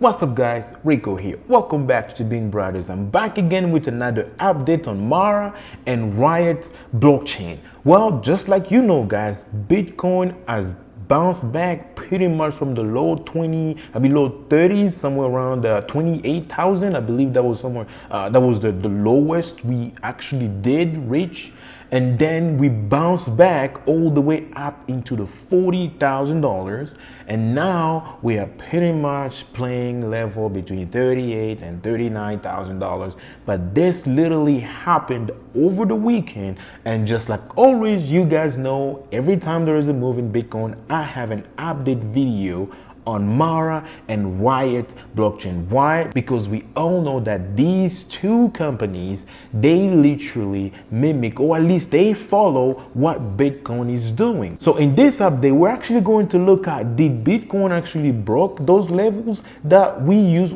What's up guys, Rico here. Welcome back to Chibind Brothers. I'm back again with another update on Mara and Riot blockchain. Well, just like you know guys, Bitcoin has bounced back pretty much from the low 30s, somewhere around 28,000. I believe that was somewhere, that was the lowest we actually did reach. And then we bounced back all the way up into the $40,000. And now we are pretty much playing level between $38,000 and $39,000. But this literally happened over the weekend. And just like always, you guys know, every time there is a move in Bitcoin, I have an update video on Mara and Riot blockchain. Why? Because we all know that these two companies, they literally mimic, or at least they follow what Bitcoin is doing. So in this update, we're actually going to look at, did Bitcoin actually broke those levels that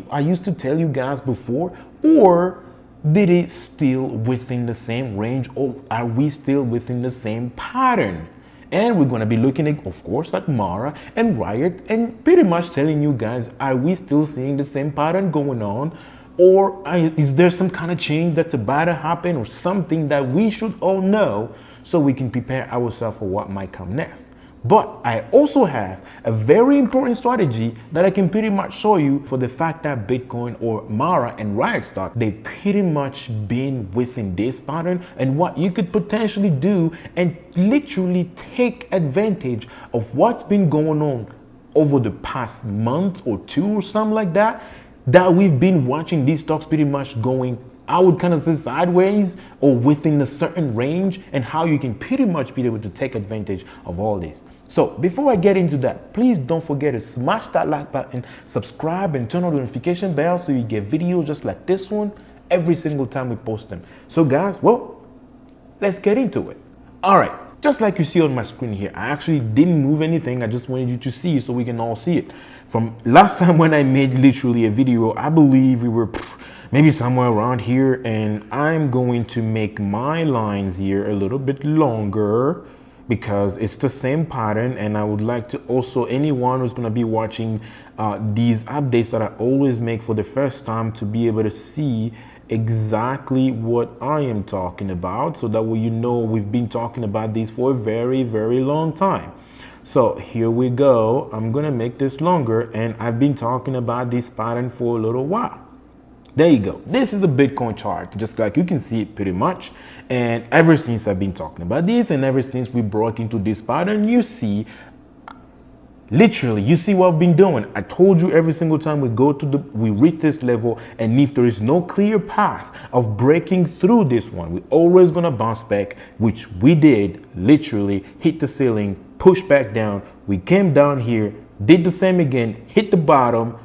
I used to tell you guys before, or did it still within the same range, or are we still within the same pattern? And we're going to be looking at, of course, at Mara and Riot and pretty much telling you guys, are we still seeing the same pattern going on? Or is there some kind of change that's about to happen, or something that we should all know so we can prepare ourselves for what might come next? But I also have a very important strategy that I can pretty much show you for the fact that Bitcoin or Mara and Riot stock, they've pretty much been within this pattern, and what you could potentially do and literally take advantage of what's been going on over the past month or two or something like that, that we've been watching these stocks pretty much going, I would kind of say, sideways or within a certain range, and how you can pretty much be able to take advantage of all this. So before I get into that, please don't forget to smash that like button, subscribe, and turn on the notification bell so you get videos just like this one every single time we post them. So guys, well, let's get into it. All right, just like you see on my screen here, I actually didn't move anything. I just wanted you to see so we can all see it. From last time when I made literally a video, I believe we were maybe somewhere around here, and I'm going to make my lines here a little bit longer because it's the same pattern. And I would like to also, anyone who's going to be watching these updates that I always make for the first time, to be able to see exactly what I am talking about, so that way you know we've been talking about these for a very, very long time. So here we go. I'm going to make this longer, and I've been talking about this pattern for a little while. There you go. This is the Bitcoin chart, just like you can see it pretty much. And ever since I've been talking about this, and ever since we broke into this pattern, you see, literally, you see what I've been doing. I told you every single time we reach this level, and if there is no clear path of breaking through this one, we're always going to bounce back, which we did. Literally hit the ceiling, push back down. We came down here, did the same again, hit the bottom,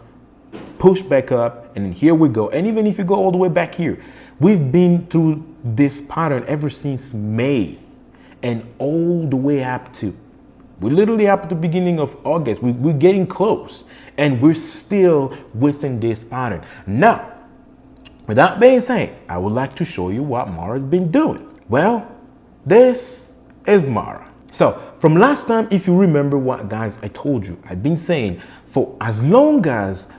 push back up, and here we go. And even if you go all the way back here, we've been through this pattern ever since May, and all the way up to, we're literally up at the beginning of August. We're getting close, and we're still within this pattern. Now, with that being said, I would like to show you what Mara's been doing. Well, this is Mara. So from last time, if you remember what, guys, I told you, I've been saying, for as long as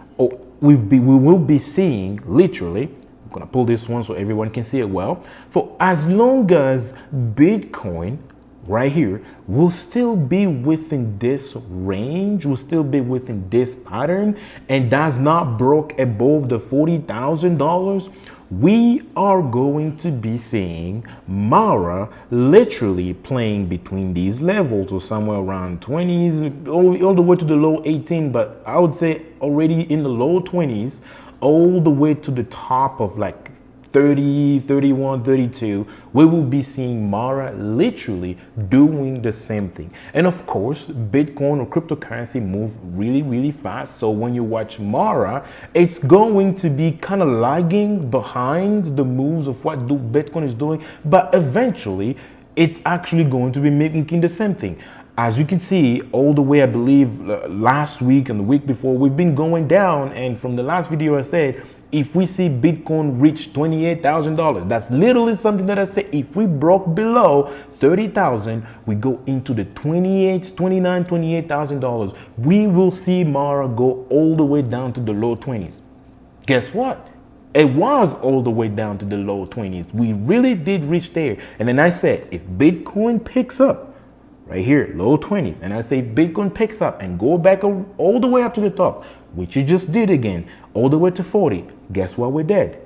we will be seeing, literally, I'm gonna pull this one so everyone can see it well, for as long as Bitcoin right here will still be within this range, will still be within this pattern, and does not broke above the $40,000, we are going to be seeing Mara literally playing between these levels, or somewhere around 20s, all the way to the low 18, but I would say already in the low 20s, all the way to the top of like 30, 31, 32, we will be seeing Mara literally doing the same thing. And of course, Bitcoin or cryptocurrency move really, really fast. So when you watch Mara, it's going to be kind of lagging behind the moves of what Bitcoin is doing. But eventually, it's actually going to be mimicking the same thing. As you can see, all the way, I believe, last week and the week before, we've been going down. And from the last video I said, if we see Bitcoin reach $28,000, that's literally something that I said. If we broke below 30,000, we go into the $28,000. We will see Mara go all the way down to the low 20s. Guess what? It was all the way down to the low 20s. We really did reach there. And then I said, if Bitcoin picks up, right here, low 20s. And I say Bitcoin picks up and go back all the way up to the top, which you just did again, all the way to 40. Guess what? We're dead.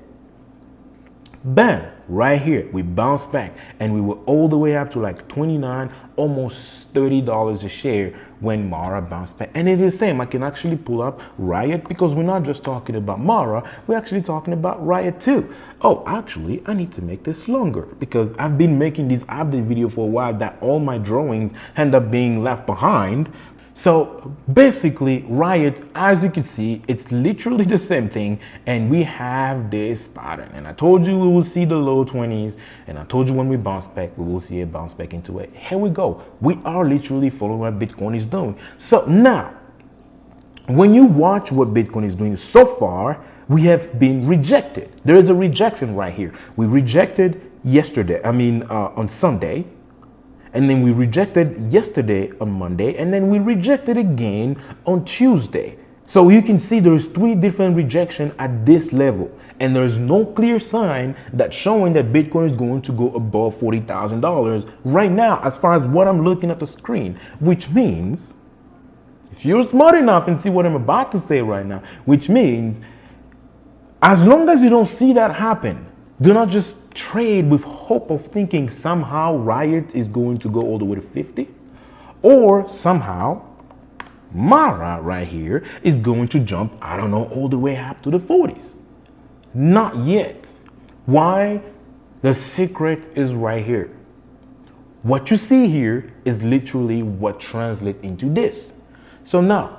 Bam, right here, we bounced back and we were all the way up to like 29, almost $30 a share when Mara bounced back. And it is the same. I can actually pull up Riot because we're not just talking about Mara, we're actually talking about Riot too. Oh, actually, I need to make this longer because I've been making this update video for a while that all my drawings end up being left behind. So basically, Riot, as you can see, it's literally the same thing. And we have this pattern. And I told you we will see the low 20s. And I told you when we bounce back, we will see a bounce back into it. Here we go. We are literally following what Bitcoin is doing. So now, when you watch what Bitcoin is doing so far, we have been rejected. There is a rejection right here. We rejected yesterday, on Sunday. And then we rejected yesterday on Monday, and then we rejected again on Tuesday. So you can see there's 3 different rejections at this level, and there's no clear sign that's showing that Bitcoin is going to go above $40,000 right now, as far as what I'm looking at the screen, which means, if you're smart enough and see what I'm about to say right now, which means, as long as you don't see that happen, do not just trade with hope of thinking somehow Riot is going to go all the way to 50, or somehow Mara right here is going to jump, I don't know, all the way up to the 40s. Not yet. Why? The secret is right here. What you see here is literally what translates into this. So now,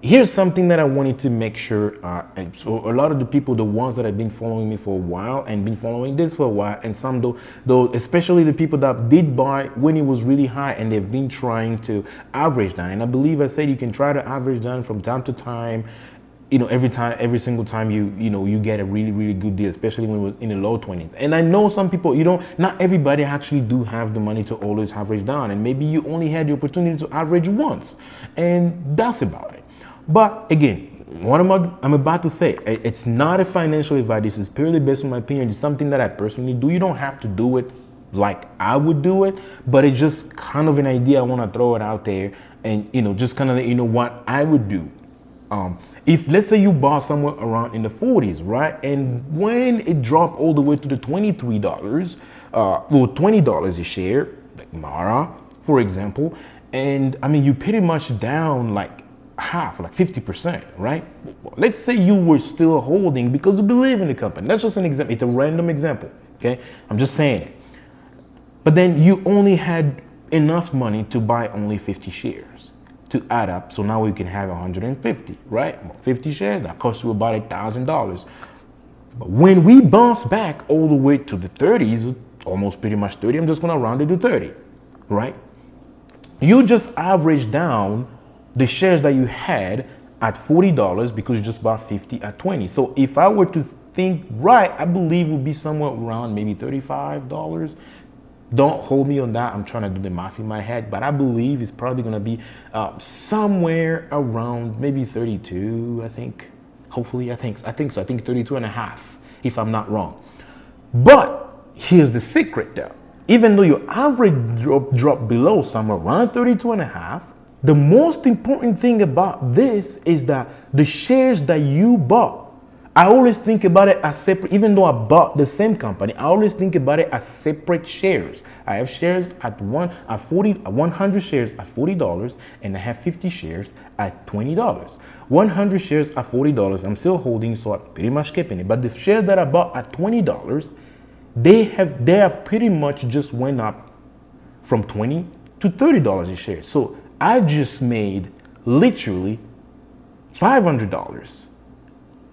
here's something that I wanted to make sure, and so a lot of the people, the ones that have been following me for a while and been following this for a while, and some though, especially the people that did buy when it was really high and they've been trying to average down. And I believe I said you can try to average down from time to time, every single time you get a really, really good deal, especially when it was in the low 20s. And I know some people, not everybody actually do have the money to always average down. And maybe you only had the opportunity to average once, and that's about it. But again, what I'm about to say, it's not a financial advice. This is purely based on my opinion. It's something that I personally do. You don't have to do it like I would do it, but it's just kind of an idea. I want to throw it out there and, just kind of let you know what I would do. If let's say you bought somewhere around in the 40s, right? And when it dropped all the way to the $23, $20 a share, like Mara, for example, and you pretty much down like half, like 50%, right? Let's say you were still holding because you believe in the company. That's just an example. It's a random example, okay? I'm just saying it. But then you only had enough money to buy only 50 shares to add up. So now you can have 150, right? 50 shares, that costs you about $1,000. But when we bounce back all the way to the 30s, almost pretty much 30, I'm just gonna round it to 30, right? You just average down the shares that you had at $40 because you just bought 50 at 20. So if I were to think right, I believe it would be somewhere around maybe $35. Don't hold me on that. I'm trying to do the math in my head, but I believe it's probably going to be somewhere around maybe 32, I think. Hopefully, I think so. I think 32 and a half, if I'm not wrong. But here's the secret though. Even though your average drop below somewhere around 32 and a half, the most important thing about this is that the shares that you bought, I always think about it as separate. Even though I bought the same company, I always think about it as separate shares. I have shares at 100 shares at $40, and I have 50 shares at $20. 100 shares at $40, I'm still holding, so I'm pretty much keeping it. But the shares that I bought at $20, they are pretty much just went up from $20 to $30 a share. So I just made literally $500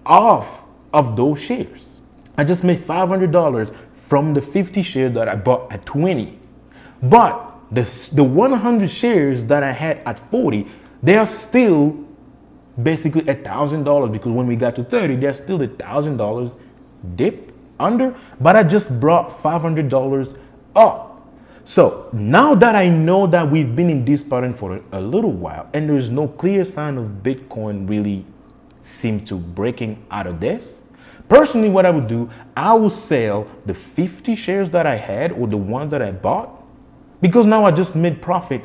off of those shares. I just made $500 from the 50 shares that I bought at 20. But the 100 shares that I had at 40, they are still basically $1,000, because when we got to 30, they're still $1,000 dip under, but I just brought $500 up. So now that I know that we've been in this pattern for a little while and there's no clear sign of Bitcoin really seem to breaking out of this, personally what I would do, I would sell the 50 shares that I had or the ones that I bought, because now I just made profit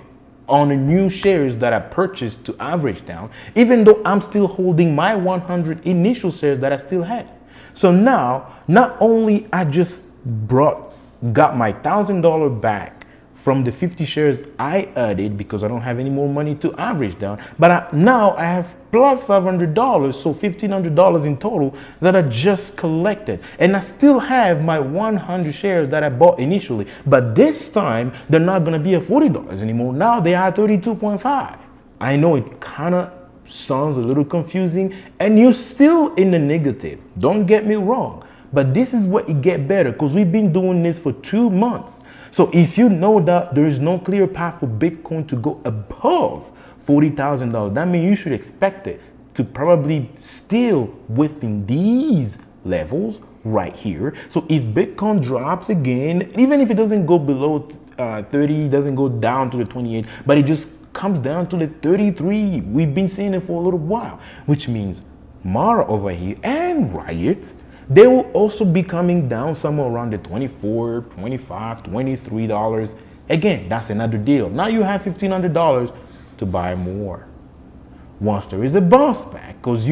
on the new shares that I purchased to average down, even though I'm still holding my 100 initial shares that I still had. So now, not only I just got my $1,000 back from the 50 shares I added because I don't have any more money to average down, but now I have plus $500, so $1,500 in total that I just collected. And I still have my 100 shares that I bought initially, but this time they're not gonna be at $40 anymore. Now they are 32.5. I know it kind of sounds a little confusing and you're still in the negative, don't get me wrong, but this is what it get better, because we've been doing this for 2 months. So if you know that there is no clear path for Bitcoin to go above $40,000, that means you should expect it to probably still within these levels right here. So if Bitcoin drops again, even if it doesn't go below 30, doesn't go down to the 28, but it just comes down to the 33, we've been seeing it for a little while, which means Mara over here and Riot, they will also be coming down somewhere around the $24, $25, $23. Again, that's another deal. Now you have $1,500 to buy more. Once there is a bounce back, because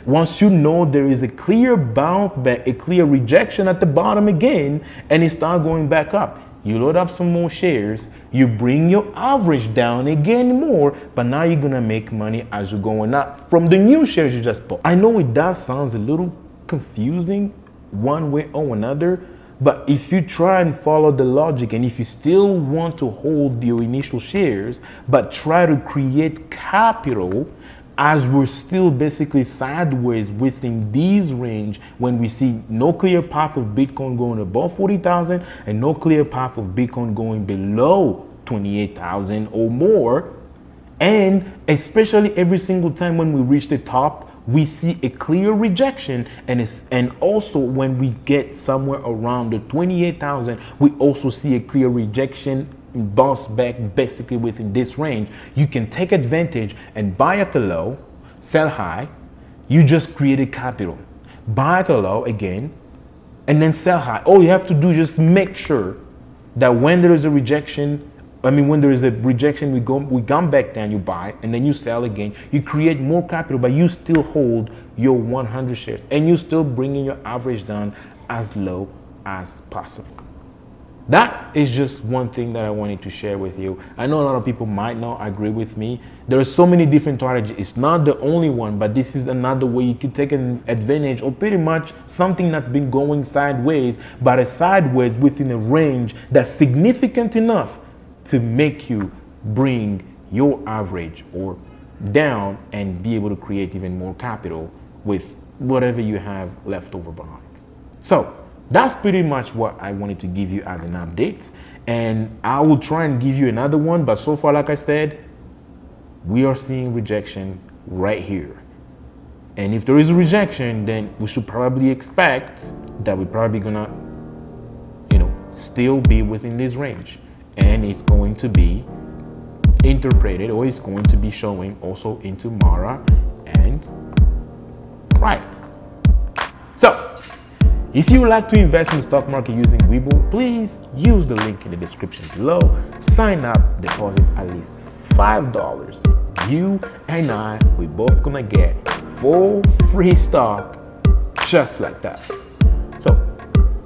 once you know there is a clear bounce back, a clear rejection at the bottom again, and it starts going back up, you load up some more shares, you bring your average down again more, but now you're gonna make money as you're going up from the new shares you just bought. I know it does sound a little confusing one way or another, but if you try and follow the logic, and if you still want to hold your initial shares but try to create capital, as we're still basically sideways within these range, when we see no clear path of Bitcoin going above 40,000 and no clear path of Bitcoin going below 28,000 or more, and especially every single time when we reach the top, we see a clear rejection, and also when we get somewhere around the 28,000, we also see a clear rejection, bounce back basically within this range. You can take advantage and buy at the low, sell high. You just created capital. Buy at the low again, and then sell high. All you have to do is just make sure that when there is a rejection, when there is a rejection, we come back down, you buy, and then you sell again. You create more capital, but you still hold your 100 shares, and you still bringing your average down as low as possible. That is just one thing that I wanted to share with you. I know a lot of people might not agree with me. There are so many different strategies. It's not the only one, but this is another way you can take an advantage, or pretty much something that's been going sideways, but a sideways within a range that's significant enough to make you bring your average or down and be able to create even more capital with whatever you have left over behind. So that's pretty much what I wanted to give you as an update, and I will try and give you another one, but so far, like I said, we are seeing rejection right here. And if there is a rejection, then we should probably expect that we're probably gonna still be within this range, and it's going to be interpreted, or it's going to be showing also into Mara and Riot. So if you would like to invest in the stock market using Webull, please use the link in the description below. Sign up, deposit at least $5. You and I, we both gonna get full free stock just like that. So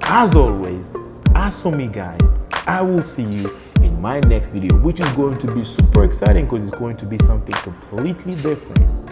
as always, as for me guys, I will see you in my next video, which is going to be super exciting because it's going to be something completely different.